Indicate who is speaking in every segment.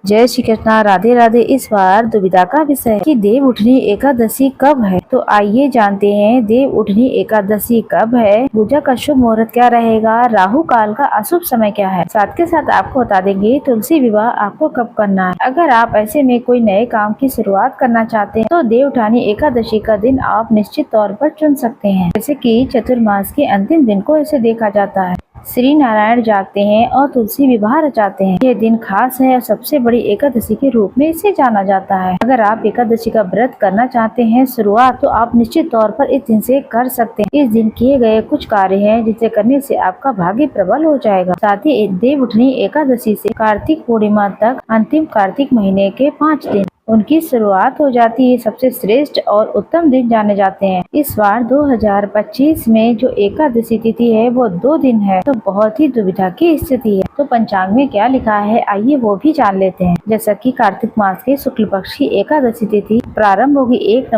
Speaker 1: जय श्री कृष्णा, राधे राधे। इस बार दुविधा का विषय कि देव उठनी एकादशी कब है, तो आइए जानते हैं देव उठनी एकादशी कब है, पूजा का शुभ मुहूर्त क्या रहेगा, राहु काल का अशुभ समय क्या है। साथ के साथ आपको बता देंगे तुलसी विवाह आपको कब करना है। अगर आप ऐसे में कोई नए काम की शुरुआत करना चाहते हैं तो देव उठानी एकादशी का दिन आप निश्चित तौर पर चुन सकते हैं। जैसे कि चतुर्मास के अंतिम दिन को इसे देखा जाता है। श्री नारायण जागते हैं और तुलसी विवाह रचाते हैं। ये दिन खास है और सबसे बड़ी एकादशी के रूप में इसे जाना जाता है। अगर आप एकादशी का व्रत करना चाहते हैं शुरुआत, तो आप निश्चित तौर पर इस दिन से कर सकते हैं। इस दिन किए गए कुछ कार्य हैं जिसे करने से आपका भाग्य प्रबल हो जाएगा। साथ ही देव उठनी एकादशी से कार्तिक पूर्णिमा तक अंतिम कार्तिक महीने के 5 दिन उनकी शुरुआत हो जाती है। सबसे श्रेष्ठ और उत्तम दिन जाने जाते हैं। इस बार 2025 में जो एकादशी तिथि है वो 2 दिन है, तो बहुत ही दुविधा की स्थिति है। तो पंचांग में क्या लिखा है आइए वो भी जान लेते हैं। जैसा कि कार्तिक मास के शुक्ल पक्ष की एकादशी तिथि प्रारंभ होगी 1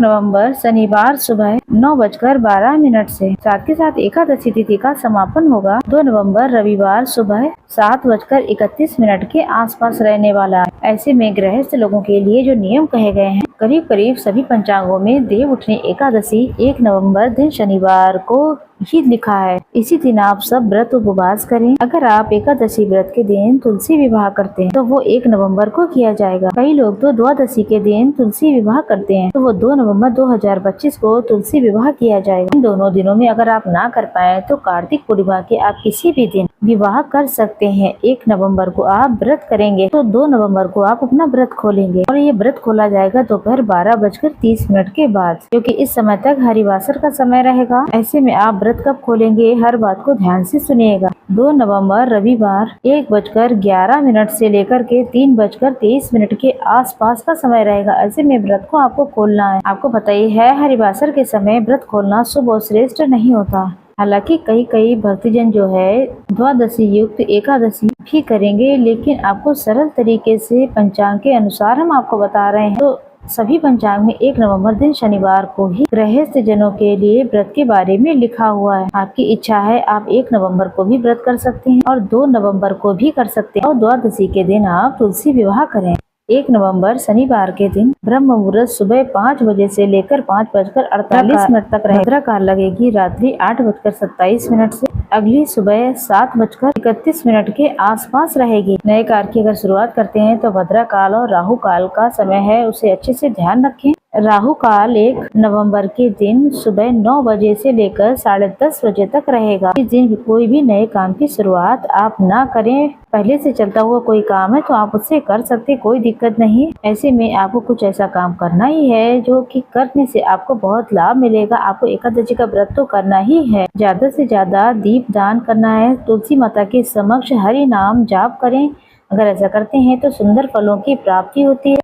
Speaker 1: नवंबर शनिवार सुबह 9:12 से। साथ के साथ एकादशी तिथि का समापन होगा 2 नवंबर रविवार सुबह 7:31 के आसपास रहने वाला है। ऐसे में गृहस्थ लोगों के लिए जो नियम कहे गए हैं, करीब करीब सभी पंचांगों में देव उठनी एकादशी 1 नवंबर दिन शनिवार को ही लिखा है। इसी दिन आप सब व्रत उपवास करें। अगर आप एकादशी व्रत के दिन तुलसी विवाह करते हैं तो वो 1 नवंबर को किया जाएगा। कई लोग तो द्वादशी के दिन तुलसी विवाह करते हैं, तो वो 2 नवंबर 2025 को तुलसी विवाह किया जाएगा। इन दोनों दिनों में अगर आप ना कर पाए तो कार्तिक पूर्णिमा के आप किसी भी दिन विवाह कर सकते हैं। 1 नवंबर को आप व्रत करेंगे तो 2 नवंबर को आप अपना व्रत खोलेंगे और ये व्रत खोला जाएगा दोपहर 12:30 के बाद, क्योंकि इस समय तक हरिवासर का समय रहेगा। ऐसे में आप व्रत कब खोलेंगे हर बात को ध्यान से सुनिएगा। 2 नवंबर रविवार 1:11 से लेकर के 3:23 के आसपास का समय रहेगा। ऐसे में व्रत को आपको खोलना है। आपको पता ही है हरिवासर के समय व्रत खोलना शुभ और श्रेष्ठ नहीं होता। हालांकि कई भक्तजन जो है द्वादशी युक्त एकादशी भी करेंगे, लेकिन आपको सरल तरीके से पंचांग के अनुसार हम आपको बता रहे हैं। तो सभी पंचांग में 1 नवंबर दिन शनिवार को ही गृहस्थ जनों के लिए व्रत के बारे में लिखा हुआ है। आपकी इच्छा है आप 1 नवंबर को भी व्रत कर सकते हैं और 2 नवंबर को भी कर सकते हैं और द्वादशी के दिन आप तुलसी विवाह करें। 1 नवंबर शनिवार के दिन ब्रह्म मुहूर्त सुबह 5 बजे से लेकर 5:48 तक भद्रा काल लगेगी। रात्रि 8:27 से अगली सुबह 7:31 के आसपास रहेगी। नए कार्य की अगर शुरुआत करते हैं तो भद्रा काल और राहु काल का समय है, उसे अच्छे से ध्यान रखें। राहु काल 1 नवंबर के दिन सुबह 9 बजे से लेकर 10:30 बजे तक रहेगा। इस दिन कोई भी नए काम की शुरुआत आप ना करें। पहले से चलता हुआ कोई काम है तो आप उससे कर सकते, कोई दिक्कत नहीं। ऐसे में आपको कुछ ऐसा काम करना ही है जो कि करने से आपको बहुत लाभ मिलेगा। आपको एकादशी का व्रत तो करना ही है। ज्यादा से ज्यादा दीप दान करना है। तुलसी माता के समक्ष हरि नाम जाप करें। अगर ऐसा करते हैं तो सुंदर फलों की प्राप्ति होती है।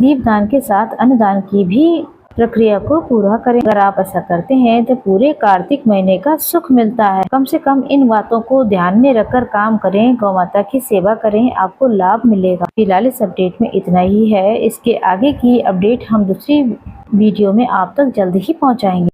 Speaker 1: दीप दान के साथ अन्नदान की भी प्रक्रिया को पूरा करें। अगर आप ऐसा करते हैं तो पूरे कार्तिक महीने का सुख मिलता है। कम से कम इन बातों को ध्यान में रखकर काम करें, गौ माता की सेवा करें, आपको लाभ मिलेगा। फिलहाल इस अपडेट में इतना ही है। इसके आगे की अपडेट हम दूसरी वीडियो में आप तक जल्द ही पहुंचाएंगे।